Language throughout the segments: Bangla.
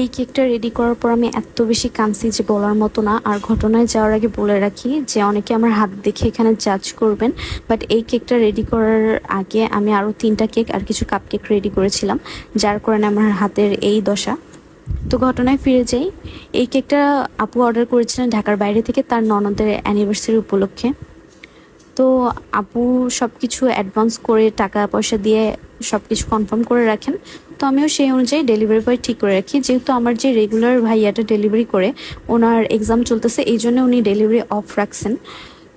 এই কেকটা রেডি করার পর আমি এত বেশি কাঁদছি যে বলার মতো না। আর ঘটনায় যাওয়ার আগে বলে রাখি যে অনেকে আমার হাত দেখে এখানে জাজ করবেন, বাট এই কেকটা রেডি করার আগে আমি আরও 3টা কেক আর কিছু কাপ কেক রেডি করেছিলাম, যার কারণে আমার হাতের এই দশা। তো ঘটনায় ফিরে যাই। এই কেকটা আপু অর্ডার করেছিলেন ঢাকার বাইরে থেকে তার ননদের অ্যানিভার্সারি উপলক্ষে। তো আপু সব কিছু অ্যাডভান্স করে টাকা পয়সা দিয়ে সব কিছু কনফার্ম করে রাখেন। তো আমিও সেই অনুযায়ী ডেলিভারি বয় ঠিক করে রাখি, যেহেতু আমার যে রেগুলার ভাইয়াটা ডেলিভারি করে ওনার এক্সাম চলতেছে, এই জন্য উনি ডেলিভারি অফ রাখছেন।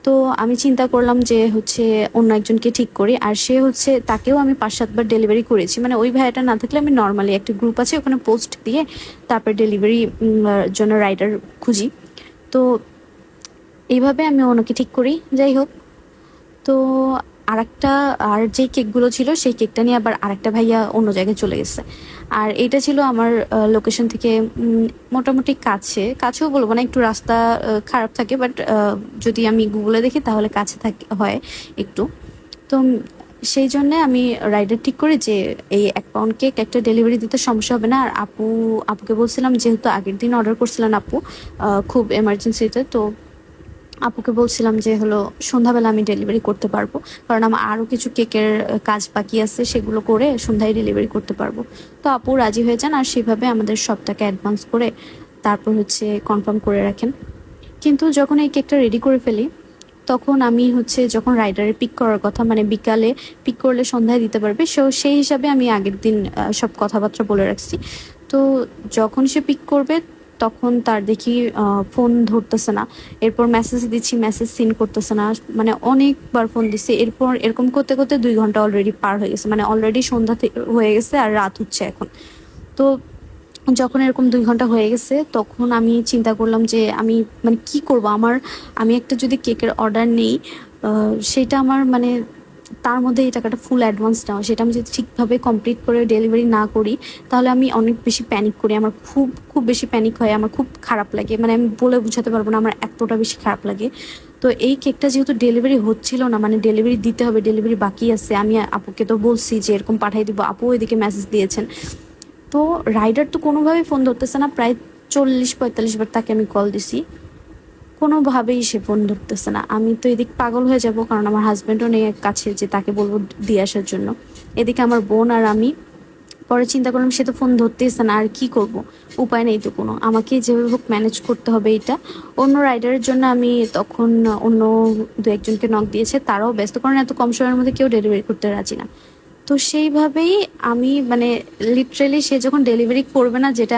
তো আমি চিন্তা করলাম যে হচ্ছে অন্য একজনকে ঠিক করি, আর সে হচ্ছে তাকেও আমি 5-7 বার ডেলিভারি করেছি। মানে ওই ভাইয়াটা না থাকলে আমি নর্মালি একটা গ্রুপ আছে ওখানে পোস্ট দিয়ে তারপর ডেলিভারি জন্য রাইডার খুঁজি। তো এইভাবে আমি ওনাকে ঠিক করি। যাই হোক, তো আরেকটা আর যে কেকগুলো ছিল সেই কেকটা নিয়ে আবার আরেকটা ভাইয়া অন্য জায়গায় চলে গেছে। আর এটা ছিল আমার লোকেশন থেকে মোটামুটি কাছেও বলবো না, একটু রাস্তা খারাপ থাকে, বাট যদি আমি গুগলে দেখি তাহলে কাছে হয় একটু। তো সেই জন্যে আমি রাইডার ঠিক করি যে এই 1 পাউন্ড কেক একটা ডেলিভারি দিতে সমস্যা হবে না। আর আপুকে বলছিলাম, যেহেতু আগের দিন অর্ডার করছিলেন আপু খুব এমার্জেন্সিতে, তো আপুকে বলছিলাম যে হলো সন্ধ্যাবেলা আমি ডেলিভারি করতে পারবো, কারণ আমার আরও কিছু কেকের কাজ বাকি আছে, সেগুলো করে সন্ধ্যায় ডেলিভারি করতে পারবো। তো আপু রাজি হয়ে যান আর সেভাবে আমাদের সব টাকা অ্যাডভান্স করে তারপর হচ্ছে কনফার্ম করে রাখেন। কিন্তু যখন এই কেকটা রেডি করে ফেলি, তখন আমি হচ্ছে যখন রাইডারে পিক করার কথা, মানে বিকালে পিক করলে সন্ধ্যায় দিতে পারবে, সেই হিসাবে আমি আগের দিন সব কথাবার্তা বলে রাখছি। তো যখন সে পিক করবে তখন তার দেখি ফোন ধরতেছে না। এরপর মেসেজ দিচ্ছি, মেসেজ সিন করতেছে না, মানে অনেকবার ফোন দিচ্ছে। এরপর এরকম করতে করতে 2 ঘন্টা অলরেডি পার হয়ে গেছে, মানে অলরেডি সন্ধ্যা হয়ে গেছে আর রাত হচ্ছে এখন। তো যখন এরকম 2 ঘন্টা হয়ে গেছে তখন আমি চিন্তা করলাম যে আমি মানে কি করব। আমি একটা যদি কেকের অর্ডার নেই, সেটা আমার মানে তার মধ্যে এই টাকাটা ফুল অ্যাডভান্স নেওয়া, সেটা আমি যদি ঠিকভাবে কমপ্লিট করে ডেলিভারি না করি তাহলে আমি অনেক বেশি প্যানিক করি। আমার খুব খুব বেশি প্যানিক হয়, আমার খুব খারাপ লাগে, মানে আমি বলে বোঝাতে পারবো না, আমার এতটা বেশি খারাপ লাগে। তো এই কেকটা যেহেতু ডেলিভারি হচ্ছিল না, মানে ডেলিভারি দিতে হবে, ডেলিভারি বাকি আছে, আমি আপুকে তো বলছি যে এরকম পাঠাই দিব, আপু এদিকে মেসেজ দিয়েছেন। তো রাইডার তো কোনোভাবেই ফোন ধরতেছে না, প্রায় 40-45 বার তাকে আমি কল দিছি, কোনোভাবেই সে ফোন ধরতেছে না। আমি তো এদিক পাগল হয়ে যাব, কারণ আমার হাজব্যান্ডও নেই কাছে যে তাকে বলবো দিয়ে আসার জন্য। এদিকে আমার বোন আর আমি। পরে চিন্তা করলাম সে তো ফোন ধরতেছে না, আর কি করব, উপায় নেই তো কোনো, আমাকে যেভাবে হোক ম্যানেজ করতে হবে এটা। অন্য রাইডারের জন্য আমি তখন অন্য 2-1জনকে নক দিয়েছে, তারাও ব্যস্ত, কারণ এত কম সময়ের মধ্যে কেউ ডেলিভারি করতে রাজি না। তো সেইভাবেই আমি মানে লিটারেলি সে যখন ডেলিভারি করবে না, যেটা